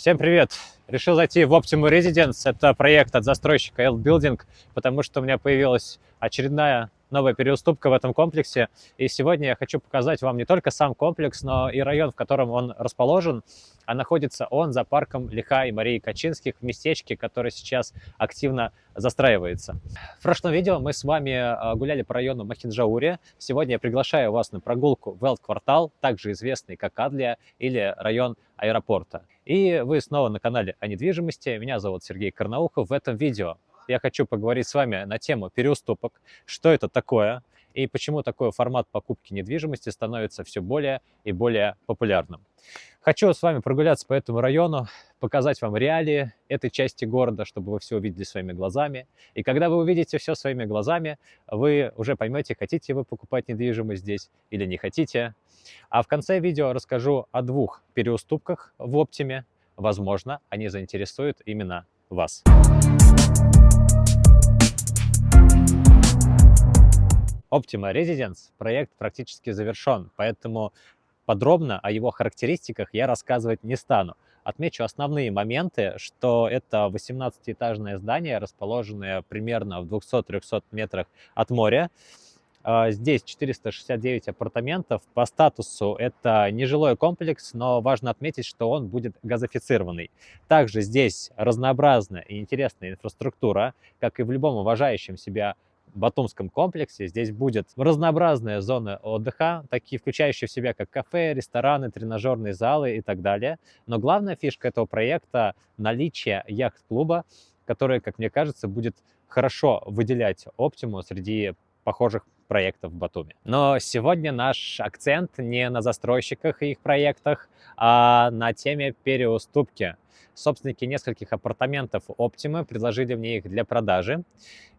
Всем привет! Решил зайти в Optima Residence. Это проект от застройщика L-Building, потому что у меня появилась очередная новая переуступка в этом комплексе. И сегодня я хочу показать вам не только сам комплекс, но и район, в котором он расположен. А находится он за парком Лиха и Марии Качинских в местечке, которое сейчас активно застраивается. В прошлом видео мы с вами гуляли по району Махинджауре. Сегодня я приглашаю вас на прогулку в Элт-квартал, также известный как Адлия или район аэропорта. И вы снова на канале о недвижимости. Меня зовут Сергей Карнаухов. В этом видео я хочу поговорить с вами на тему переуступок, что это такое и почему такой формат покупки недвижимости становится все более и более популярным. Хочу с вами прогуляться по этому району, показать вам реалии этой части города, чтобы вы все увидели своими глазами. И когда вы увидите все своими глазами, вы уже поймете, хотите вы покупать недвижимость здесь или не хотите. А в конце видео расскажу о двух переуступках в Оптиме. Возможно, они заинтересуют именно вас. Optima Residence проект практически завершен, поэтому подробно о его характеристиках я рассказывать не стану. Отмечу основные моменты, что это 18-этажное здание, расположенное примерно в 200-300 метрах от моря. Здесь 469 апартаментов. По статусу это нежилой комплекс, но важно отметить, что он будет газифицированный. Также здесь разнообразная и интересная инфраструктура, как и в любом уважающем себя батумском комплексе. Здесь будет разнообразная зона отдыха, такие включающие в себя как кафе, рестораны, тренажерные залы и так далее. Но главная фишка этого проекта – наличие яхт-клуба, который, как мне кажется, будет хорошо выделять Оптиму среди похожих проектов в Батуми. Но сегодня наш акцент не на застройщиках и их проектах, а на теме переуступки. Собственники нескольких апартаментов Оптимы предложили мне их для продажи.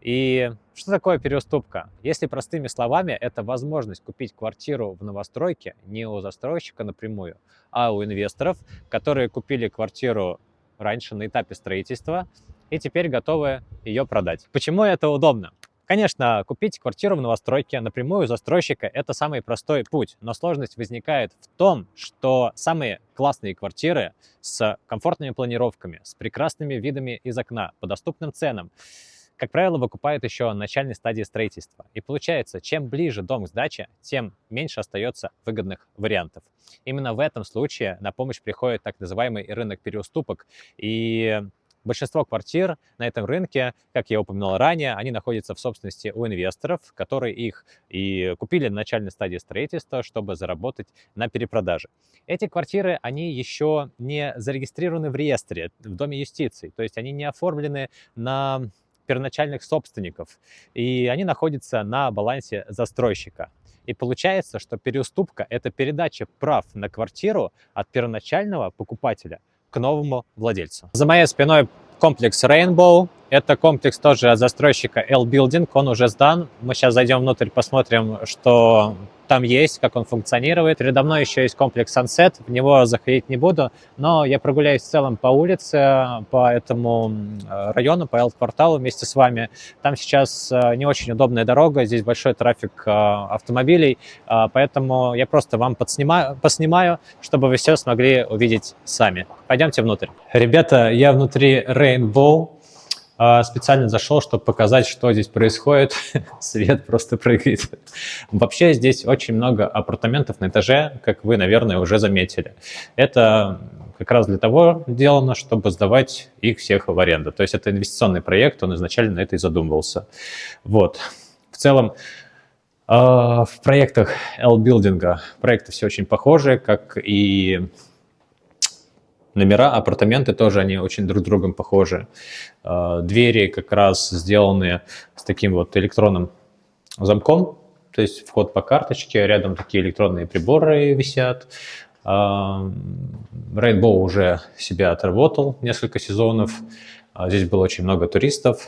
И что такое переуступка? Если простыми словами, это возможность купить квартиру в новостройке не у застройщика напрямую, а у инвесторов, которые купили квартиру раньше на этапе строительства и теперь готовы ее продать. Почему это удобно? Конечно, купить квартиру в новостройке напрямую у застройщика – это самый простой путь, но сложность возникает в том, что самые классные квартиры с комфортными планировками, с прекрасными видами из окна, по доступным ценам, как правило, выкупают еще на начальной стадии строительства. И получается, чем ближе дом к сдаче, тем меньше остается выгодных вариантов. Именно в этом случае на помощь приходит так называемый рынок переуступок. И большинство квартир на этом рынке, как я упоминал ранее, они находятся в собственности у инвесторов, которые их и купили на начальной стадии строительства, чтобы заработать на перепродаже. Эти квартиры, они еще не зарегистрированы в реестре, в Доме юстиции, то есть они не оформлены на первоначальных собственников, и они находятся на балансе застройщика. И получается, что переуступка – это передача прав на квартиру от первоначального покупателя к новому владельцу. За моей спиной комплекс Rainbow. Это комплекс тоже от застройщика L-Building. Он уже сдан. Мы сейчас зайдем внутрь, посмотрим, что там есть, как он функционирует. Передо мной еще есть комплекс Sunset. В него заходить не буду, но я прогуляюсь в целом по улице, по этому району, по L-кварталу вместе с вами. Там сейчас не очень удобная дорога, здесь большой трафик автомобилей, поэтому я просто вам поснимаю, чтобы вы все смогли увидеть сами. Пойдемте внутрь. Ребята, я внутри Rainbow. Специально зашел, чтобы показать, что здесь происходит. Свет просто прыгает. Вообще здесь очень много апартаментов на этаже, как вы, наверное, уже заметили. Это как раз для того сделано, чтобы сдавать их всех в аренду. То есть это инвестиционный проект, он изначально на это и задумывался. Вот. В целом, в проектах L-Building проекты все очень похожи, как и номера, апартаменты тоже, они очень друг с другом похожи. Двери как раз сделаны с таким вот электронным замком, то есть вход по карточке, рядом такие электронные приборы висят. Rainbow уже себя отработал несколько сезонов, здесь было очень много туристов,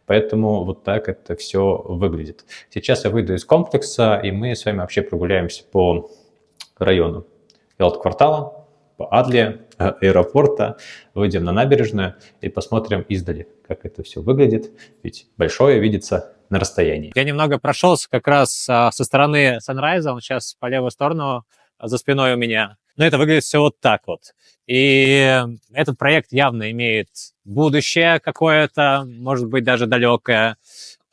поэтому вот так это все выглядит. Сейчас я выйду из комплекса, и мы с вами вообще прогуляемся по району Элт-квартала, по Адлии, аэропорта, выйдем на набережную и посмотрим издали, как это все выглядит, ведь большое видится на расстоянии. Я немного прошелся как раз со стороны Санрайза, он сейчас по левую сторону за спиной у меня. Но это выглядит все вот так вот. И этот проект явно имеет будущее какое-то, может быть, даже далекое.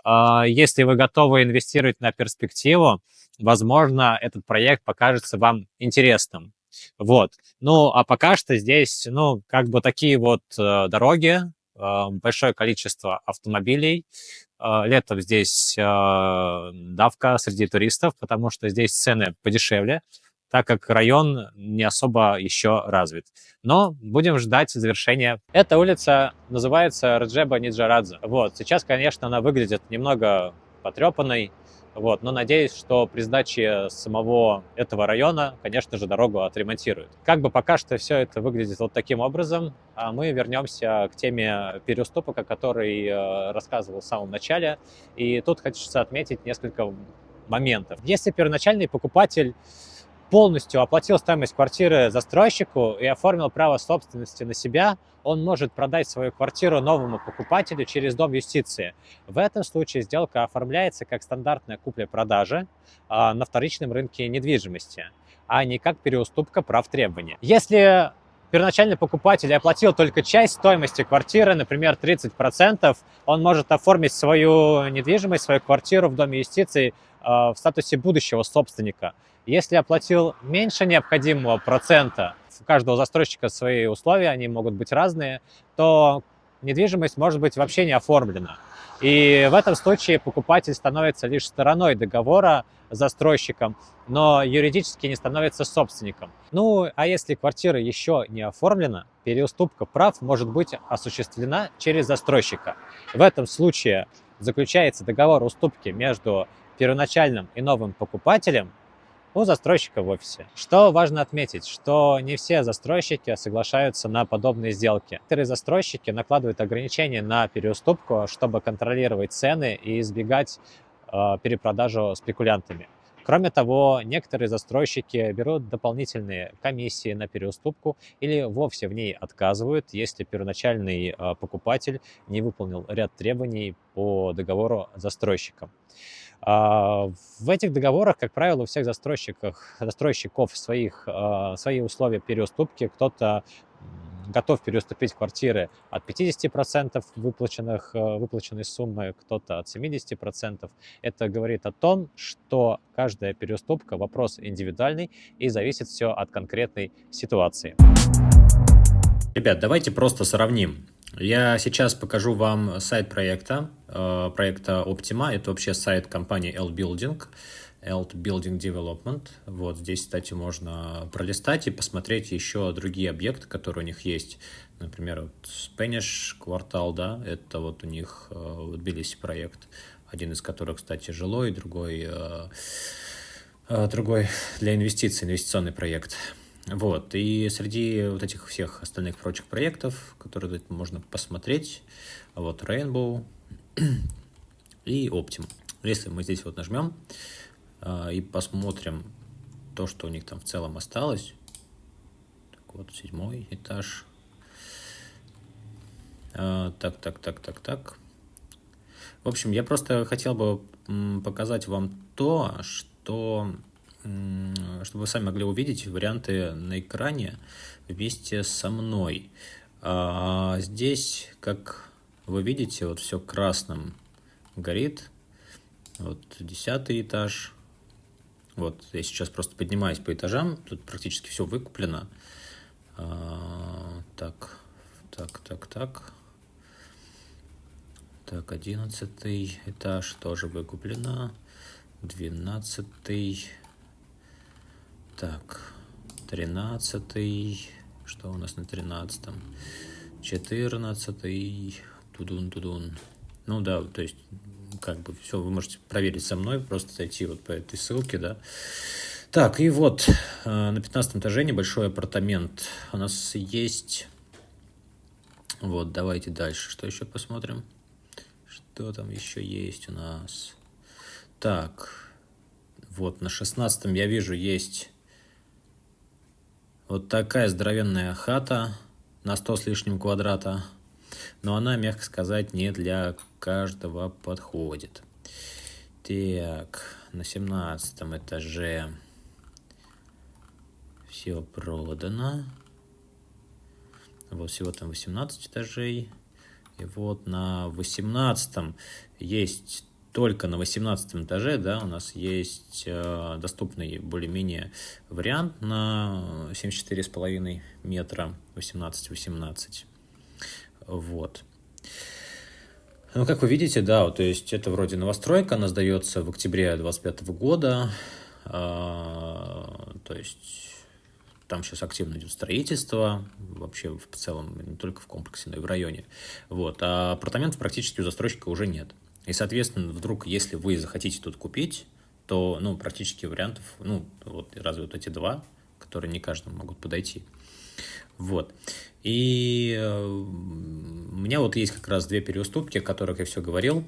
Если вы готовы инвестировать на перспективу, возможно, этот проект покажется вам интересным. Вот. Ну, а пока что здесь, ну, как бы такие вот дороги, большое количество автомобилей. Летом здесь давка среди туристов, потому что здесь цены подешевле, так как район не особо еще развит. Но будем ждать завершения. Эта улица называется Раджеба Ниджарадзе. Вот. Сейчас, конечно, она выглядит немного потрепанной, вот, но надеюсь, что при сдаче самого этого района, конечно же, дорогу отремонтируют. Как бы пока что все это выглядит вот таким образом, а мы вернемся к теме переуступок, о которой рассказывал в самом начале. И тут хочется отметить несколько моментов. Если первоначальный покупатель полностью оплатил стоимость квартиры застройщику и оформил право собственности на себя, он может продать свою квартиру новому покупателю через Дом юстиции. В этом случае сделка оформляется как стандартная купля-продажа на вторичном рынке недвижимости, а не как переуступка прав требования. Если первоначальный покупатель оплатил только часть стоимости квартиры, например, 30%, он может оформить свою недвижимость, свою квартиру в Доме юстиции в статусе будущего собственника. Если оплатил меньше необходимого процента, у каждого застройщика свои условия, они могут быть разные, то недвижимость может быть вообще не оформлена. И в этом случае покупатель становится лишь стороной договора с застройщиком, но юридически не становится собственником. Ну, а если квартира еще не оформлена, переуступка прав может быть осуществлена через застройщика. В этом случае заключается договор уступки между первоначальным и новым покупателем у застройщика в офисе. Что важно отметить, что не все застройщики соглашаются на подобные сделки. Некоторые застройщики накладывают ограничения на переуступку, чтобы контролировать цены и избегать перепродажу спекулянтами. Кроме того, некоторые застройщики берут дополнительные комиссии на переуступку или вовсе в ней отказывают, если первоначальный покупатель не выполнил ряд требований по договору с застройщиком. В этих договорах, как правило, у всех застройщиков свои условия переуступки. Кто-то готов переуступить квартиры от 50% выплаченной суммы, кто-то от 70%. Это говорит о том, что каждая переуступка – вопрос индивидуальный и зависит все от конкретной ситуации. Ребят, давайте просто сравним. Я сейчас покажу вам сайт проекта Optima. Это вообще сайт компании L-Building Development. Вот здесь, кстати, можно пролистать и посмотреть еще другие объекты, которые у них есть. Например, вот Spanish квартал, да, это вот у них Тбилиси проект, один из которых, кстати, жилой, другой для инвестиционный проект. Вот, и среди вот этих всех остальных прочих проектов, которые тут можно посмотреть, вот Rainbow и Optima. Если мы здесь вот нажмем и посмотрим то, что у них там в целом осталось, так вот, 7-й этаж. Так. В общем, я просто хотел бы показать вам то, что... чтобы вы сами могли увидеть варианты на экране вместе со мной. Здесь, как вы видите, вот все красным горит. Вот 10-й этаж. Вот я сейчас просто поднимаюсь по этажам. Тут практически все выкуплено. Так. Так, 11-й этаж тоже выкуплено. 12-й. Так, 13-й. Что у нас на 13-м? 14-й. Тудун. Ну да, то есть, как бы все, вы можете проверить со мной, просто зайти вот по этой ссылке, да. Так, и вот на 15-м этаже небольшой апартамент у нас есть. Вот, давайте дальше. Что еще посмотрим? Что там еще есть у нас? Так, вот на 16-м я вижу есть вот такая здоровенная хата на 100 с лишним квадрата. Но она, мягко сказать, не для каждого подходит. Так, на 17 этаже все продано. Вот всего там 18 этажей. И вот на 18 есть, только на 18 этаже, да, у нас есть доступный более-менее вариант на 74,5 метра, 18-18. Вот. Ну, как вы видите, да, то есть это вроде новостройка, она сдается в октябре 2025 года, то есть там сейчас активно идет строительство, вообще в целом не только в комплексе, но и в районе. Вот. А апартаментов практически у застройщика уже нет. И, соответственно, вдруг, если вы захотите тут купить, то, ну, практически вариантов, ну, вот разве вот эти два, которые не каждому могут подойти. Вот. И у меня вот есть как раз две переуступки, о которых я все говорил,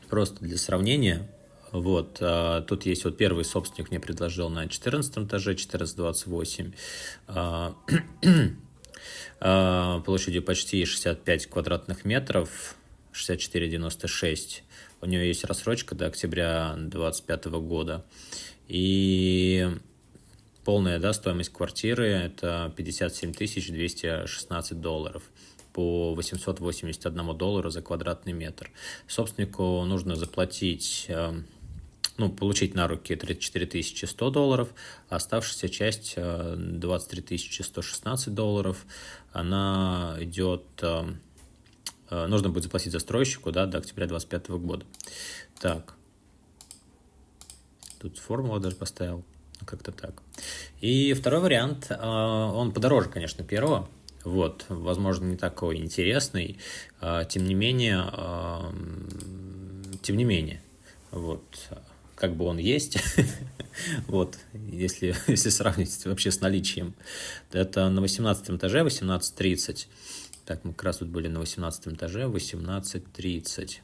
просто для сравнения. Вот, тут есть вот первый собственник мне предложил на 14 этаже, 1428, площадью почти 65 квадратных метров, 64,96. У нее есть рассрочка до октября 2025 года. И полная, да, стоимость квартиры – это $57 216 по $881 за квадратный метр. Собственнику нужно заплатить, ну, получить на руки $34 100, а оставшаяся часть $23 116, она идет, нужно будет заплатить застройщику, да, до октября 2025 года. Так, тут формулу даже поставил, как-то так. И второй вариант, он подороже, конечно, первого. Вот, возможно, не такой интересный, тем не менее, вот, как бы он есть, вот, если сравнить вообще с наличием. Это на 18 этаже 18:30. Так, мы как раз тут были на 18 этаже 18:30.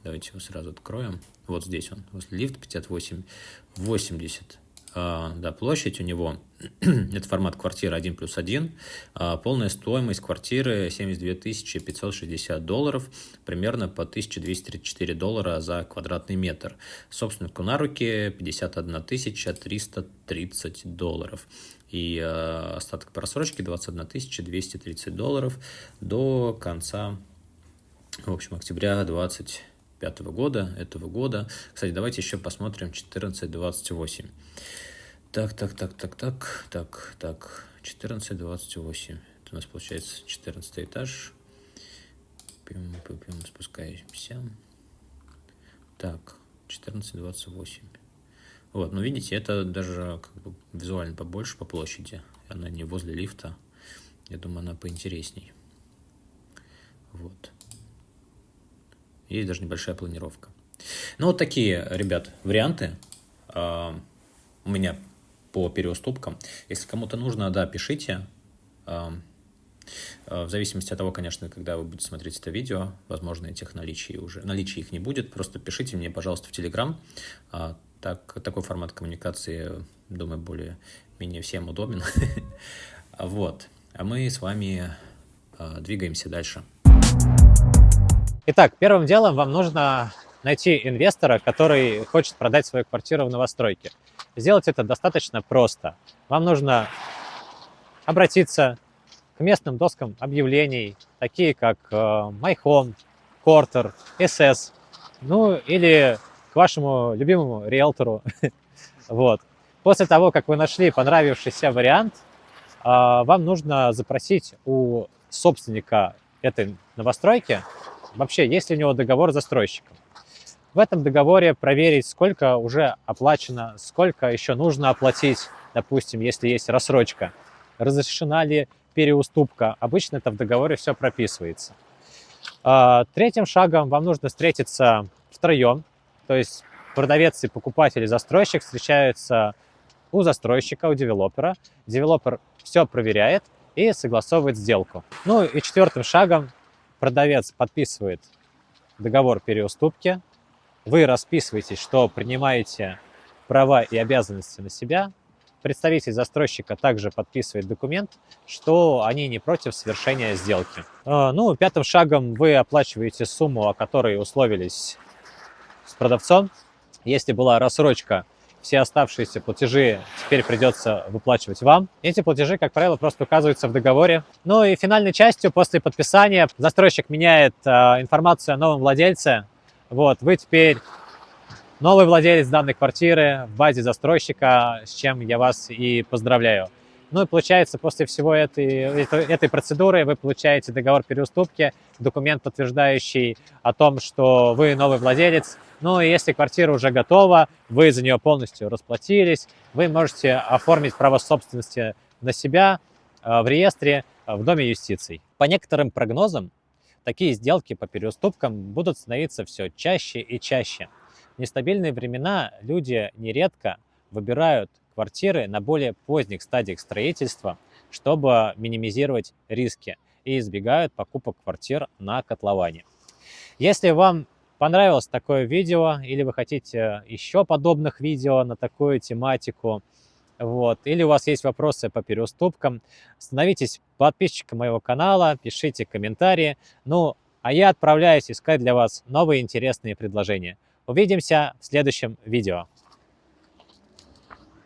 Давайте его сразу откроем. Вот здесь он, возле лифта 58-80. Да, площадь у него, это формат квартиры 1+1, полная стоимость квартиры $72 560, примерно по $1234 за квадратный метр. Собственнику на руки $51 330. И остаток по рассрочке $21 230 до конца, в общем, октября 2025 года, этого года. Кстати, давайте еще посмотрим 1428. Так, 1428. Это у нас получается 14 этаж. Спускаемся. Так, 1428. Вот, ну видите, это даже как бы визуально побольше по площади. Она не возле лифта. Я думаю, она поинтересней. Вот. Есть даже небольшая планировка. Ну, вот такие, ребят, варианты у меня по переуступкам. Если кому-то нужно, да, пишите. В зависимости от того, конечно, когда вы будете смотреть это видео, возможно, этих наличий их не будет. Просто пишите мне, пожалуйста, в Telegram. Такой формат коммуникации, думаю, более-менее всем удобен. Вот. А мы с вами двигаемся дальше. Итак, первым делом вам нужно найти инвестора, который хочет продать свою квартиру в новостройке. Сделать это достаточно просто. Вам нужно обратиться к местным доскам объявлений, такие как My Home, Quarter, SS, ну или к вашему любимому риэлтору. Вот. После того, как вы нашли понравившийся вариант, вам нужно запросить у собственника этой новостройки, вообще, есть ли у него договор с застройщиком. В этом договоре проверить, сколько уже оплачено, сколько еще нужно оплатить, допустим, если есть рассрочка, разрешена ли переуступка. Обычно это в договоре все прописывается. Третьим шагом вам нужно встретиться втроем, то есть продавец и покупатель и застройщик встречаются у застройщика, у девелопера. Девелопер все проверяет и согласовывает сделку. Ну и четвертым шагом продавец подписывает договор переуступки. Вы расписываетесь, что принимаете права и обязанности на себя. Представитель застройщика также подписывает документ, что они не против совершения сделки. Ну, пятым шагом вы оплачиваете сумму, о которой условились с продавцом. Если была рассрочка все оставшиеся платежи теперь придется выплачивать вам. Эти платежи, как правило, просто указываются в договоре. Ну и финальной частью после подписания застройщик меняет информацию о новом владельце. Вот, вы теперь новый владелец данной квартиры в базе застройщика, с чем я вас и поздравляю. Ну и получается, после всего этой процедуры вы получаете договор переуступки, документ, подтверждающий о том, что вы новый владелец. Ну и если квартира уже готова, вы за нее полностью расплатились, вы можете оформить право собственности на себя в реестре в Доме юстиции. По некоторым прогнозам, такие сделки по переуступкам будут становиться все чаще и чаще. В нестабильные времена люди нередко выбирают квартиры на более поздних стадиях строительства, чтобы минимизировать риски, и избегают покупок квартир на котловане. Если вам понравилось такое видео, или вы хотите еще подобных видео на такую тематику, вот, или у вас есть вопросы по переуступкам, становитесь подписчиком моего канала, пишите комментарии. Ну, а я отправляюсь искать для вас новые интересные предложения. Увидимся в следующем видео.